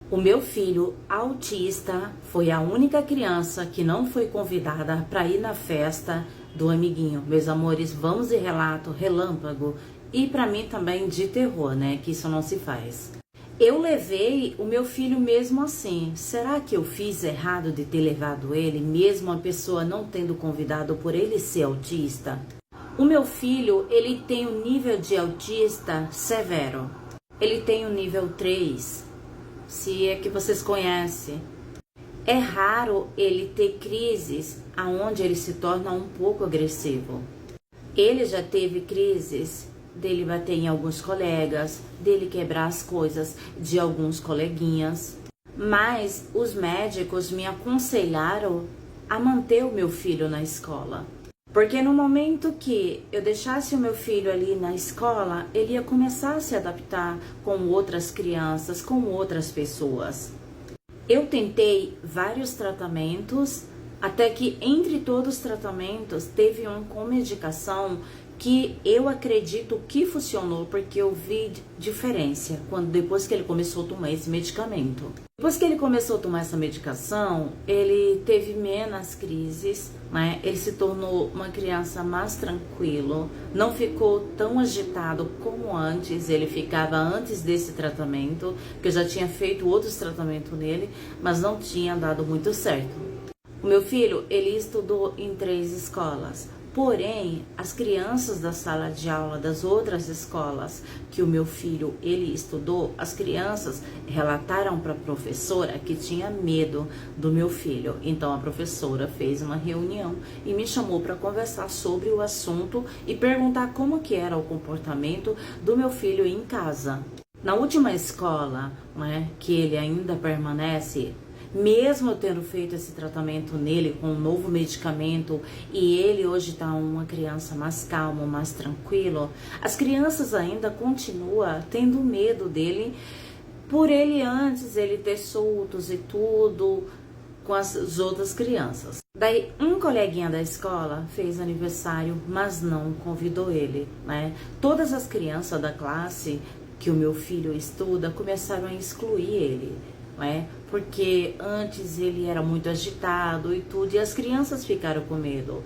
O meu filho autista foi a única criança que não foi convidada para ir na festa do amiguinho. Meus amores, vamos de relato relâmpago e para mim também de terror, né? Que isso não se faz. Eu levei o meu filho mesmo assim. Será que eu fiz errado de ter levado ele, mesmo a pessoa não tendo convidado por ele ser autista? O meu filho, ele tem um nível de autista severo. Ele tem o nível 3. Se é que vocês conhecem. É raro ele ter crises aonde ele se torna um pouco agressivo. Ele já teve crises dele bater em alguns colegas, dele quebrar as coisas de alguns coleguinhas. Mas os médicos me aconselharam a manter o meu filho na escola. Porque no momento que eu deixasse o meu filho ali na escola, ele ia começar a se adaptar com outras crianças, com outras pessoas. Eu tentei vários tratamentos, até que entre todos os tratamentos teve um com medicação que eu acredito que funcionou, porque eu vi diferença depois que ele começou a tomar esse medicamento. Depois que ele começou a tomar essa medicação, ele teve menos crises, né? Ele se tornou uma criança mais tranquilo, não ficou tão agitado como antes ele ficava antes desse tratamento, porque eu já tinha feito outros tratamentos nele, mas não tinha dado muito certo. O meu filho, ele estudou em 3 escolas. Porém, as crianças da sala de aula das outras escolas que o meu filho ele estudou, as crianças relataram para a professora que tinha medo do meu filho. Então a professora fez uma reunião e me chamou para conversar sobre o assunto e perguntar como que era o comportamento do meu filho em casa. Na última escola, né, que ele ainda permanece, mesmo eu tendo feito esse tratamento nele com um novo medicamento e ele hoje está uma criança mais calma, mais tranquilo, as crianças ainda continuam tendo medo dele por ele antes ele ter soltos e tudo com as outras crianças. Daí um coleguinha da escola fez aniversário, mas não convidou ele, né? Todas as crianças da classe que o meu filho estuda começaram a excluir ele, né? Porque antes ele era muito agitado e tudo, e as crianças ficaram com medo.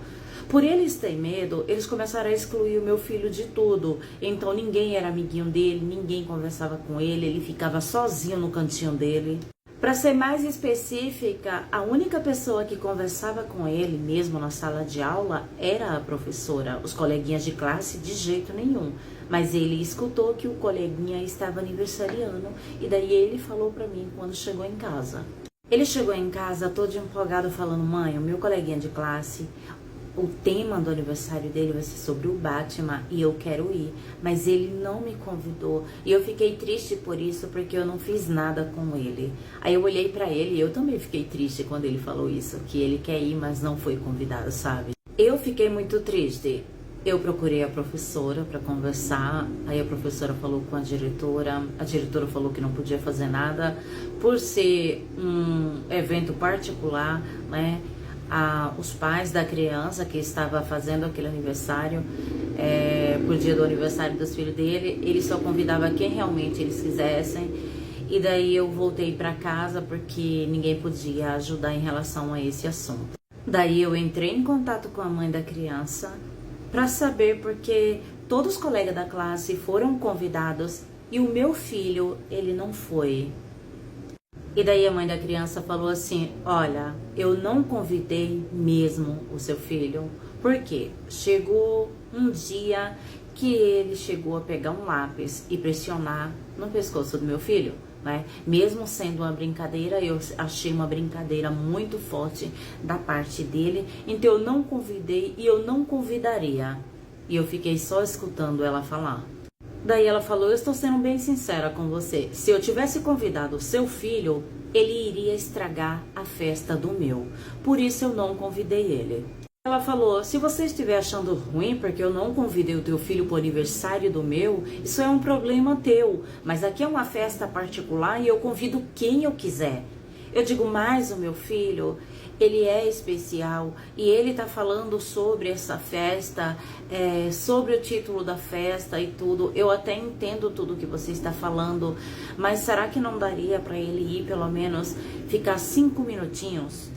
Por eles terem medo, eles começaram a excluir o meu filho de tudo. Então ninguém era amiguinho dele, ninguém conversava com ele, ele ficava sozinho no cantinho dele. Para ser mais específica, a única pessoa que conversava com ele, mesmo na sala de aula, era a professora. Os coleguinhas de classe, de jeito nenhum. Mas ele escutou que o coleguinha estava aniversariando e daí ele falou para mim quando chegou em casa. Ele chegou em casa todo empolgado falando: mãe, o meu coleguinha de classe, o tema do aniversário dele vai ser sobre o Batman e eu quero ir, mas ele não me convidou e eu fiquei triste por isso porque eu não fiz nada com ele. Aí eu olhei pra ele e eu também fiquei triste quando ele falou isso, que ele quer ir, mas não foi convidado, sabe? Eu fiquei muito triste. Eu procurei a professora para conversar, aí a professora falou com a diretora falou que não podia fazer nada por ser um evento particular, né? Os pais da criança que estava fazendo aquele aniversário, por dia do aniversário dos filhos dele, ele só convidava quem realmente eles quisessem. E daí eu voltei para casa porque ninguém podia ajudar em relação a esse assunto. Daí eu entrei em contato com a mãe da criança para saber porque todos os colegas da classe foram convidados e o meu filho, ele não foi. E daí a mãe da criança falou assim: olha, eu não convidei mesmo o seu filho, porque chegou um dia que ele chegou a pegar um lápis e pressionar no pescoço do meu filho, né? Mesmo sendo uma brincadeira, eu achei uma brincadeira muito forte da parte dele, então eu não convidei e eu não convidaria. E eu fiquei só escutando ela falar. Daí ela falou: eu estou sendo bem sincera com você, se eu tivesse convidado o seu filho, ele iria estragar a festa do meu, por isso eu não convidei ele. Ela falou: se você estiver achando ruim porque eu não convidei o teu filho para o aniversário do meu, isso é um problema teu, mas aqui é uma festa particular e eu convido quem eu quiser. Eu digo, mas o meu filho, ele é especial e ele tá falando sobre essa festa, sobre o título da festa e tudo. Eu até entendo tudo que você está falando, mas será que não daria para ele ir pelo menos ficar 5 minutinhos?